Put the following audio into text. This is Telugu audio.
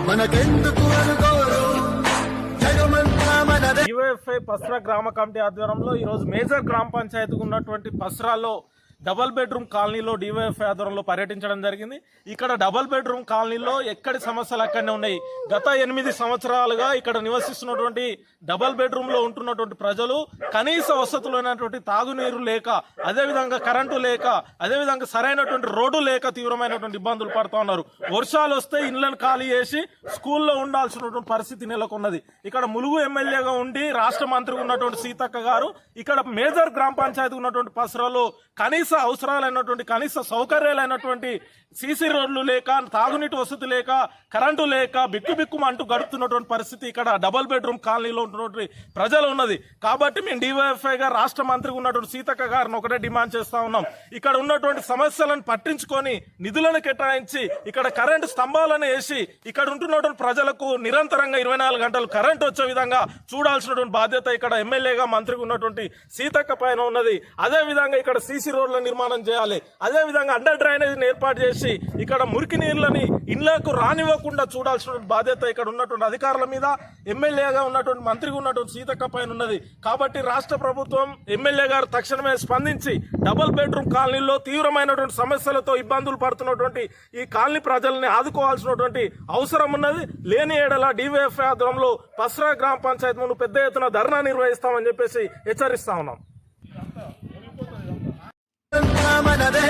మనకెందుకు అనుకోరు జగమంతా మనదే. డివైఎఫ్ఐ పస్రా గ్రామ కమిటీ ఆధ్వర్యంలో ఈరోజు మేజర్ గ్రామ పంచాయతీకి ఉన్నటువంటి పస్రాలో డబల్ బెడ్రూమ్ కాలనీలో డివైఎఫ్ఐ ఆధ్వర్యంలో పర్యటించడం జరిగింది. ఇక్కడ డబల్ బెడ్రూమ్ కాలనీలో ఎక్కడి సమస్యలు అక్కడనే ఉన్నాయి. గత 8 సంవత్సరాలుగా ఇక్కడ నివసిస్తున్నటువంటి డబల్ బెడ్రూమ్ లో ఉంటున్నటువంటి ప్రజలు కనీస వసతులైనటువంటి తాగునీరు లేక, అదేవిధంగా కరెంటు లేక, అదేవిధంగా సరైనటువంటి రోడ్డు లేక తీవ్రమైనటువంటి ఇబ్బందులు పడుతూ ఉన్నారు. వర్షాలు వస్తే ఇళ్లను ఖాళీ చేసి స్కూల్లో ఉండాల్సినటువంటి పరిస్థితి నెలకొన్నది. ఇక్కడ ములుగు ఎమ్మెల్యేగా ఉండి రాష్ట్ర మంత్రిగా ఉన్నటువంటి సీతక్క గారు ఇక్కడ మేజర్ గ్రామ పంచాయతీ ఉన్నటువంటి పసరాలో కనీస అవసరాలైనటువంటి కనీస సౌకర్యాలైనటువంటి సీసీ రోడ్లు లేక, తాగునీటి వసతి లేక, కరెంటు లేక బిక్కుబిక్కుమంటూ గడుపుతున్నటువంటి పరిస్థితి ఇక్కడ డబల్ బెడ్రూమ్ కాలనీలో ఉన్నటువంటి ప్రజలు ఉన్నది. కాబట్టి మేము డివైఎఫ్ఐ గా రాష్ట్ర మంత్రిగా ఉన్నటువంటి సీతక్క గారిని ఒకటే డిమాండ్ చేస్తా ఉన్నాం. ఇక్కడ ఉన్నటువంటి సమస్యలను పట్టించుకొని నిధులను కేటాయించి ఇక్కడ కరెంటు స్తంభాలను వేసి ఇక్కడ ఉంటున్నటువంటి ప్రజలకు నిరంతరంగా 24 గంటలు కరెంటు వచ్చే విధంగా చూడాల్సినటువంటి బాధ్యత ఇక్కడ ఎమ్మెల్యేగా మంత్రిగా ఉన్నటువంటి సీతక్క పైన ఉన్నది. అదే విధంగా ఇక్కడ సీసీ రోడ్ల నిర్మాణం చేయాలి. అదే విధంగా అండర్ డ్రైనేజ్ ఏర్పాటు చేసి ఇక్కడ మురికి నీళ్లని ఇళ్లకు రానివ్వకుండా చూడాల్సిన బాధ్యత ఇక్కడ ఉన్నటువంటి అధికారుల మీద, ఎమ్మెల్యేగా ఉన్నటువంటి మంత్రిగా ఉన్నటువంటి సీతక్క పైన ఉన్నది. కాబట్టి రాష్ట్ర ప్రభుత్వం ఎమ్మెల్యే గారు తక్షణమే స్పందించి డబుల్ బెడ్రూమ్ కాలనీలో తీవ్రమైనటువంటి సమస్యలతో ఇబ్బందులు పడుతున్నటువంటి ఈ కాలనీ ప్రజల్ని ఆదుకోవాల్సినటువంటి అవసరం ఉన్నది. లేని ఏడల డివైఎఫ్ఐ ఆధ్వర్యంలో పస్రా గ్రామ పంచాయతీ ముందు పెద్ద ఎత్తున ధర్నా నిర్వహిస్తామని చెప్పేసి హెచ్చరిస్తా ఉన్నాం. మనదే